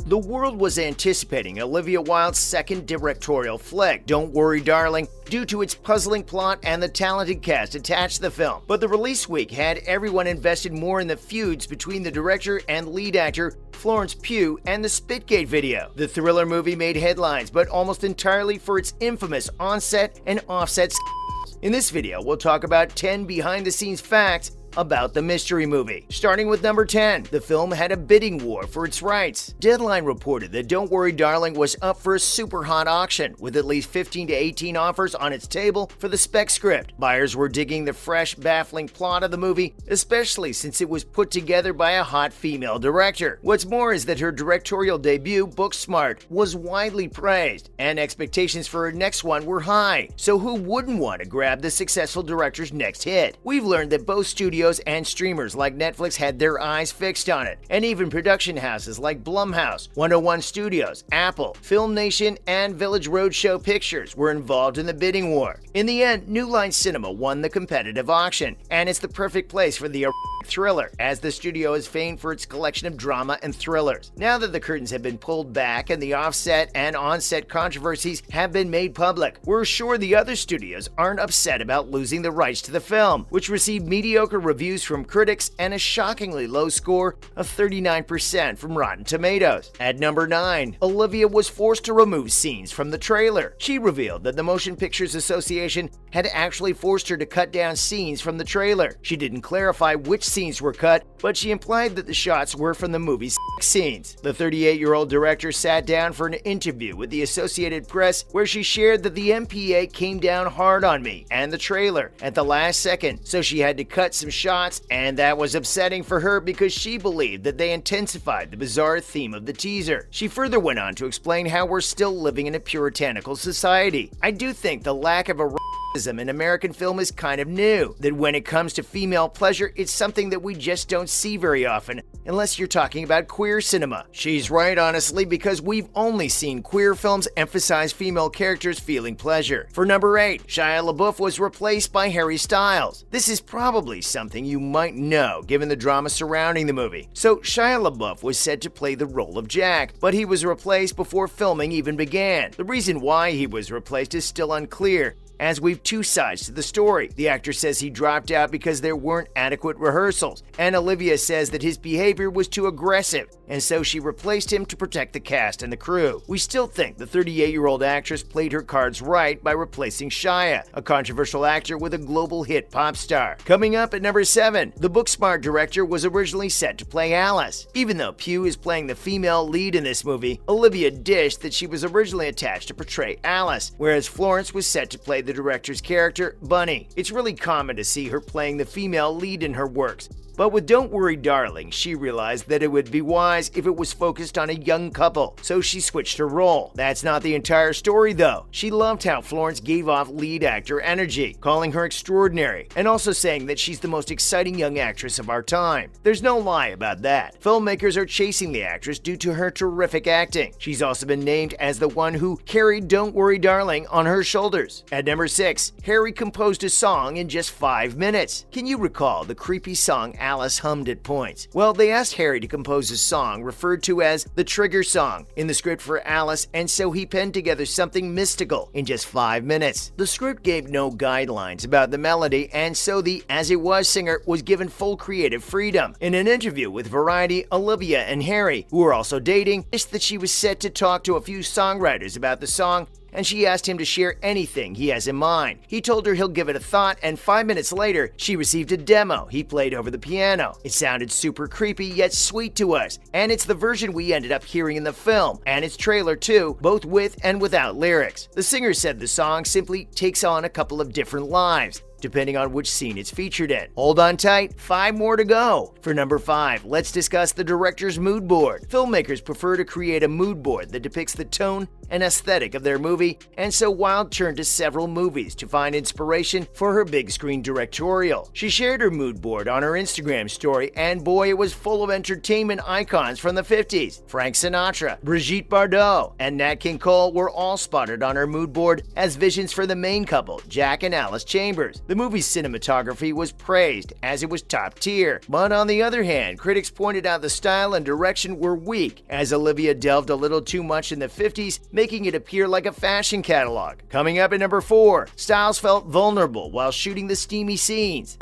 The world was anticipating Olivia Wilde's second directorial flick, Don't Worry Darling, due to its puzzling plot and the talented cast attached to the film. But the release week had everyone invested more in the feuds between the director and lead actor Florence Pugh and the Spitgate video. The thriller movie made headlines, but almost entirely for its infamous on-set and off-set skills. In this video, we'll talk about 10 behind-the-scenes facts about the mystery movie. Starting with number 10, the film had a bidding war for its rights. Deadline reported that Don't Worry Darling was up for a super hot auction, with at least 15 to 18 offers on its table for the spec script. Buyers were digging the fresh, baffling plot of the movie, especially since it was put together by a hot female director. What's more is that her directorial debut, Booksmart, was widely praised, and expectations for her next one were high. So who wouldn't want to grab the successful director's next hit? We've learned that both studios and streamers like Netflix had their eyes fixed on it, and even production houses like Blumhouse, 101 Studios, Apple, Film Nation, and Village Roadshow Pictures were involved in the bidding war. In the end, New Line Cinema won the competitive auction, and it's the perfect place for the thriller, as the studio is famed for its collection of drama and thrillers. Now that the curtains have been pulled back and the offset and onset controversies have been made public, we're sure the other studios aren't upset about losing the rights to the film, which received mediocre reviews from critics and a shockingly low score of 39% from Rotten Tomatoes. At number 9, Olivia was forced to remove scenes from the trailer. She revealed that the Motion Pictures Association had actually forced her to cut down scenes from the trailer. She didn't clarify which scenes were cut, but she implied that the shots were from the movie's scenes. The 38-year-old director sat down for an interview with the Associated Press where she shared that the MPA came down hard on me and the trailer at the last second, so she had to cut some shots, and that was upsetting for her because she believed that they intensified the bizarre theme of the teaser. She further went on to explain how we're still living in a puritanical society. I do think the lack of a in American film is kind of new, that when it comes to female pleasure, it's something that we just don't see very often, unless you're talking about queer cinema. She's right, honestly, because we've only seen queer films emphasize female characters feeling pleasure. For number 8, Shia LaBeouf was replaced by Harry Styles. This is probably something you might know, given the drama surrounding the movie. So Shia LaBeouf was said to play the role of Jack, but he was replaced before filming even began. The reason why he was replaced is still unclear, as we've two sides to the story. The actor says he dropped out because there weren't adequate rehearsals, and Olivia says that his behavior was too aggressive, and so she replaced him to protect the cast and the crew. We still think the 38-year-old actress played her cards right by replacing Shia, a controversial actor with a global hit pop star. Coming up at number 7, the Booksmart director was originally set to play Alice. Even though Pugh is playing the female lead in this movie, Olivia dished that she was originally attached to portray Alice, whereas Florence was set to play the director's character, Bunny. It's really common to see her playing the female lead in her works, but with Don't Worry Darling, she realized that it would be wise if it was focused on a young couple, so she switched her role. That's not the entire story, though. She loved how Florence gave off lead actor energy, calling her extraordinary, and also saying that she's the most exciting young actress of our time. There's no lie about that. Filmmakers are chasing the actress due to her terrific acting. She's also been named as the one who carried Don't Worry Darling on her shoulders. At number 6, Harry composed a song in just 5 minutes. Can you recall the creepy song Alice hummed at points? Well, they asked Harry to compose a song referred to as the trigger song in the script for Alice, and so he penned together something mystical in just 5 minutes. The script gave no guidelines about the melody, and so the As It Was singer was given full creative freedom. In an interview with Variety, Olivia and Harry, who were also dating, said that she was set to talk to a few songwriters about the song, and she asked him to share anything he has in mind. He told her he'll give it a thought, and 5 minutes later, she received a demo he played over the piano. It sounded super creepy yet sweet to us, and it's the version we ended up hearing in the film, and its trailer too, both with and without lyrics. The singer said the song simply takes on a couple of different lives, depending on which scene it's featured in. Hold on tight, 5 more to go. For number 5, let's discuss the director's mood board. Filmmakers prefer to create a mood board that depicts the tone and aesthetic of their movie, and so Wilde turned to several movies to find inspiration for her big screen directorial. She shared her mood board on her Instagram story, and boy, it was full of entertainment icons from the 50s. Frank Sinatra, Brigitte Bardot, and Nat King Cole were all spotted on her mood board as visions for the main couple, Jack and Alice Chambers. The The movie's cinematography was praised as it was top tier, but on the other hand, critics pointed out the style and direction were weak, as Olivia delved a little too much in the 50s, making it appear like a fashion catalog. Coming up at number 4, Styles felt vulnerable while shooting the steamy scenes.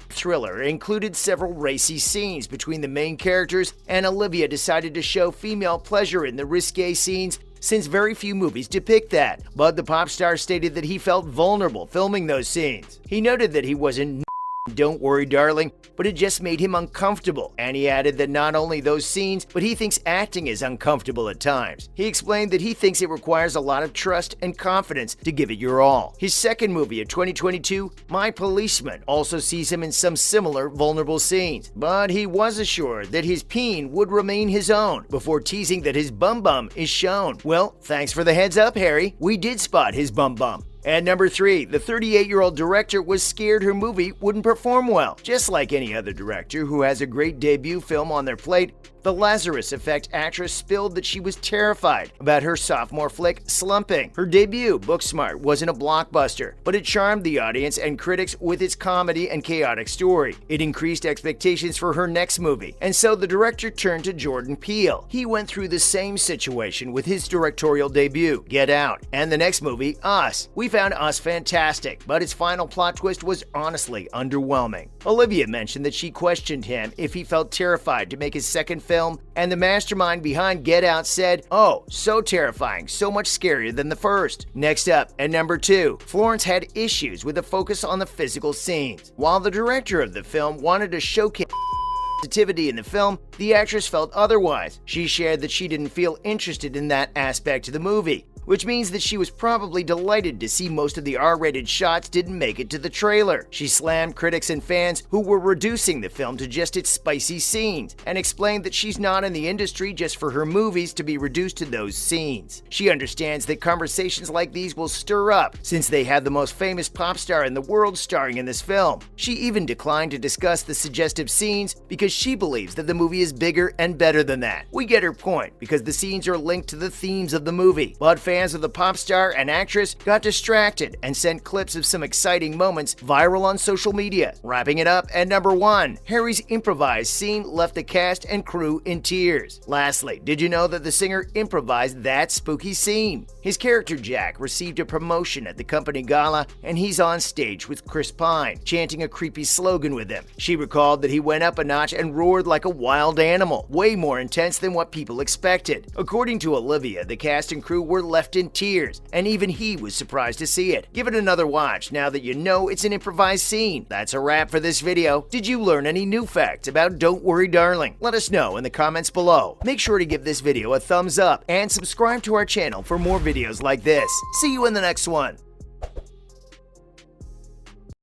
Thriller included several racy scenes between the main characters, and Olivia decided to show female pleasure in the risque scenes since very few movies depict that. But the pop star stated that he felt vulnerable filming those scenes. He noted that he wasn't "Don't worry, darling," but it just made him uncomfortable, and he added that not only those scenes, but he thinks acting is uncomfortable at times. He explained that he thinks it requires a lot of trust and confidence to give it your all. His second movie of 2022, My Policeman, also sees him in some similar vulnerable scenes, but he was assured that his peen would remain his own before teasing that his bum is shown. Well, thanks for the heads up, Harry. We did spot his bum. At number 3, the 38-year-old director was scared her movie wouldn't perform well. Just like any other director who has a great debut film on their plate, the Lazarus Effect actress spilled that she was terrified about her sophomore flick slumping. Her debut, Booksmart, wasn't a blockbuster, but it charmed the audience and critics with its comedy and chaotic story. It increased expectations for her next movie, and so the director turned to Jordan Peele. He went through the same situation with his directorial debut, Get Out, and the next movie, Us. We found Us fantastic, but its final plot twist was honestly underwhelming. Olivia mentioned that she questioned him if he felt terrified to make his second film, and the mastermind behind Get Out said, "Oh, so terrifying, so much scarier than the first." Next up, at number 2, Florence had issues with the focus on the physical scenes. While the director of the film wanted to showcase sensitivity in the film, the actress felt otherwise. She shared that she didn't feel interested in that aspect of the movie, which means that she was probably delighted to see most of the R-rated shots didn't make it to the trailer. She slammed critics and fans who were reducing the film to just its spicy scenes, and explained that she's not in the industry just for her movies to be reduced to those scenes. She understands that conversations like these will stir up, since they had the most famous pop star in the world starring in this film. She even declined to discuss the suggestive scenes because she believes that the movie is bigger and better than that. We get her point, because the scenes are linked to the themes of the movie, but fans of the pop star and actress got distracted and sent clips of some exciting moments viral on social media. Wrapping it up at number 1, Harry's improvised scene left the cast and crew in tears. Lastly, did you know that the singer improvised that spooky scene? His character Jack received a promotion at the company gala, and he's on stage with Chris Pine, chanting a creepy slogan with him. She recalled that he went up a notch and roared like a wild animal, way more intense than what people expected. According to Olivia, the cast and crew were left in tears, and even he was surprised to see it. Give it another watch now that you know it's an improvised scene. That's a wrap for this video. Did you learn any new facts about Don't Worry Darling? Let us know in the comments below. Make sure to give this video a thumbs up and subscribe to our channel for more videos like this. See you in the next one.